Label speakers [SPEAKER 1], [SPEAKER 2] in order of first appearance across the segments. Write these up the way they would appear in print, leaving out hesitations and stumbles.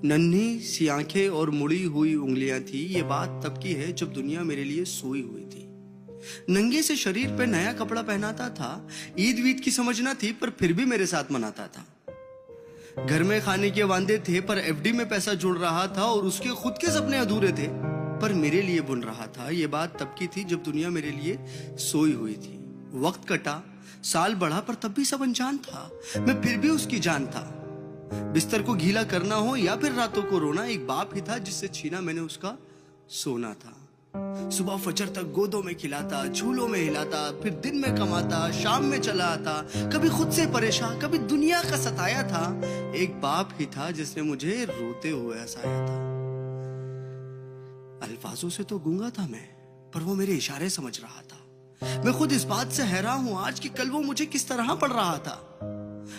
[SPEAKER 1] नन्ही सी आंखें और मुड़ी हुई उंगलियां थी। ये बात तब की है जब दुनिया मेरे लिए सोई हुई थी। नंगे से शरीर पे नया कपड़ा पहनाता था। ईद वीद की समझ ना थी पर फिर भी मेरे साथ मनाता था। घर में खाने के वांदे थे पर एफडी में पैसा जुड़ रहा था और उसके खुद के सपने अधूरे थे पर मेरे लिए बुन रहा था। ये बात तब की थी जब दुनिया मेरे लिए सोई हुई थी। वक्त कटा, साल बढ़ा पर तब भी सब अनजान था। मैं फिर भी उसकी जान था। बिस्तर को गीला करना हो या फिर रातों को रोना, एक बाप ही था जिससे छीना मैंने उसका सोना था। सुबह फजर तक गोदों में खिलाता, झूलों में हिलाता, फिर दिन में कमाता, शाम में चला आता, कभी खुद से परेशान, कभी दुनिया का सताया था। एक बाप ही था जिसने मुझे रोते हुए हंसाया था। अल्फाजों से तो गूंगा था मैं, पर वो मेरे इशारे समझ रहा था। मैं खुद इस बात से हैरान हूं आज कि कल वो मुझे किस तरह पढ़ रहा था।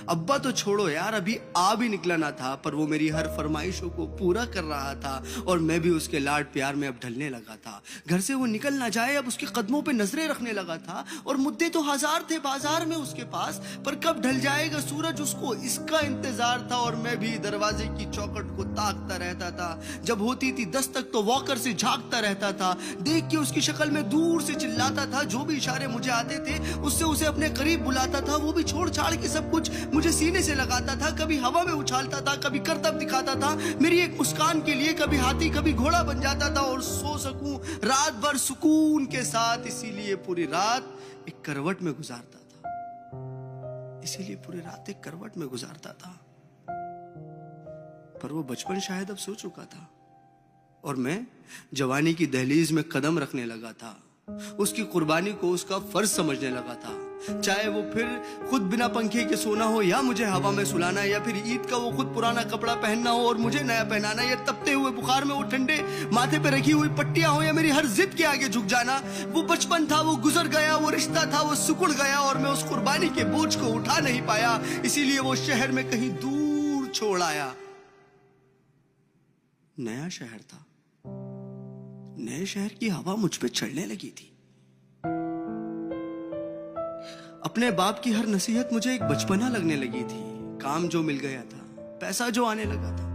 [SPEAKER 1] अब्बा तो छोड़ो यार, अभी आ भी निकला ना था पर वो मेरी हर फरमाइशों को पूरा कर रहा था और मैं भी उसके लाड प्यार में अब ढलने लगा था। घर से वो निकल ना जाए अब उसके कदमों पे नजरें रखने लगा था। और मुद्दे तो हजार थे बाजार में उसके पास, पर कब ढल जाएगा सूरज उसको इसका इंतजार था। और मैं भी दरवाजे की चौखट को ताकता रहता था। जब होती थी दस्तक तो वॉकर से झांकता रहता था। देख के उसकी शक्ल में दूर से चिल्लाता था। जो भी इशारे मुझे आते थे उससे उसे अपने करीब बुलाता था। वो भी छोड़ छाड़ के सब कुछ मुझे सीने से लगाता था। कभी हवा में उछालता था, कभी करतब दिखाता था मेरी एक मुस्कान के लिए। कभी हाथी कभी घोड़ा बन जाता था और सो सकूं रात भर सुकून के साथ। इसीलिए पूरी रात एक करवट में गुजारता था। इसीलिए पूरी रात एक करवट में गुजारता था। पर वो बचपन शायद अब सो चुका था और मैं जवानी की दहलीज में कदम रखने लगा था। उसकी कुर्बानी को उसका फर्ज समझने लगा था। चाहे वो फिर खुद बिना पंखे के सोना हो या मुझे हवा में सुलाना, या फिर ईद का वो खुद पुराना कपड़ा पहनना हो और मुझे नया पहनाना, या तपते हुए बुखार में वो ठंडे माथे पे रखी हुई पट्टियां हो, या मेरी हर जिद के आगे झुक जाना। वो बचपन था, वो गुजर गया, वो रिश्ता था, वो सिकुड़ गया और मैं उस कुर्बानी के बोझ को उठा नहीं पाया। इसीलिए वो शहर में कहीं दूर छोड़ आया। नया शहर था, नए शहर की हवा मुझ पे चढ़ने लगी थी। अपने बाप की हर नसीहत मुझे एक बचपना लगने लगी थी। काम जो मिल गया था, पैसा जो आने लगा था,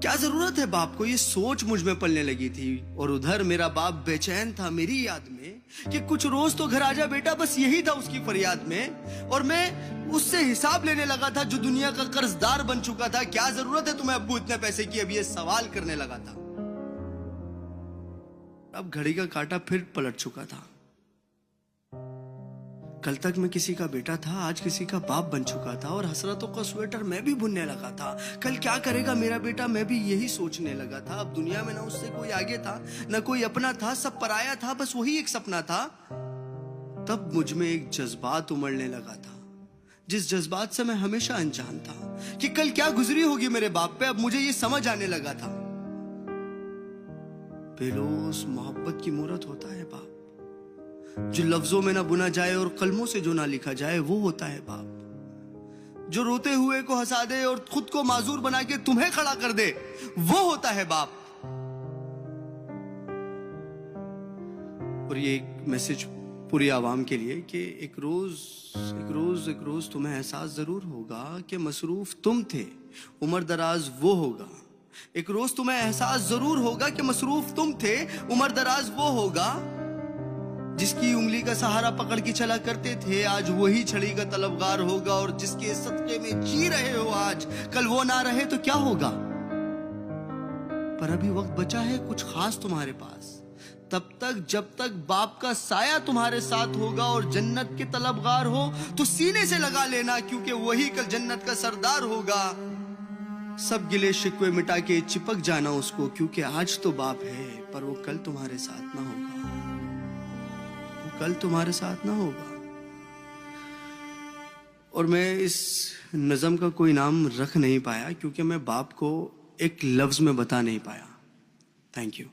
[SPEAKER 1] क्या जरूरत है बाप को, ये सोच मुझ में पलने लगी थी। और उधर मेरा बाप बेचैन था मेरी याद में कि कुछ रोज तो घर आजा बेटा, बस यही था उसकी फरियाद में। और मैं उससे हिसाब लेने लगा था जो दुनिया का कर्जदार बन चुका था। क्या जरूरत है तुम्हें अब्बू इतने पैसे की, अब ये सवाल करने लगा था। अब घड़ी का कांटा फिर पलट चुका था। कल तक मैं किसी का बेटा था, आज किसी का बाप बन चुका था और हसरतों का स्वेटर मैं भी बुनने लगा था। कल क्या करेगा मेरा बेटा, मैं भी यही सोचने लगा था। अब दुनिया में ना उससे कोई आगे था ना कोई अपना था, सब पराया था, बस वही एक सपना था। तब मुझ में एक जज्बात उमड़ने लगा था, जिस जज्बात से मैं हमेशा अनजान था कि कल क्या गुजरी होगी मेरे बाप पे। अब मुझे ये समझ आने लगा था, बेलोस मोहब्बत की मूरत होता है बाप। जो लफ्जों में ना बुना जाए और कलमों से जो ना लिखा जाए वो होता है बाप। जो रोते हुए को हंसा दे और खुद को माजूर बना के तुम्हें खड़ा कर दे वो होता है बाप। और ये एक मैसेज पूरी आवाम के लिए कि एक रोज तुम्हें एहसास जरूर होगा कि मसरूफ तुम थे, उम्र दराज वो होगा। एक रोज तुम्हें एहसास जरूर होगा कि मसरूफ तुम थे, उम्र दराज वो होगा। जिसकी उंगली का सहारा पकड़ के चला करते थे आज वही छड़ी का तलबगार होगा। और जिसके सदके में जी रहे हो आज, कल वो ना रहे तो क्या होगा। पर अभी वक्त बचा है कुछ खास तुम्हारे पास, तब तक जब तक बाप का साया तुम्हारे साथ होगा। और जन्नत के तलबगार हो तो सीने से लगा लेना, क्योंकि वही कल जन्नत का सरदार होगा। सब गिले शिकवे मिटा के चिपक जाना उसको, क्योंकि आज तो बाप है पर वो कल तुम्हारे साथ ना होगा, वो कल तुम्हारे साथ ना होगा। और मैं इस नज़म का कोई नाम रख नहीं पाया क्योंकि मैं बाप को एक लफ्ज में बता नहीं पाया। Thank you.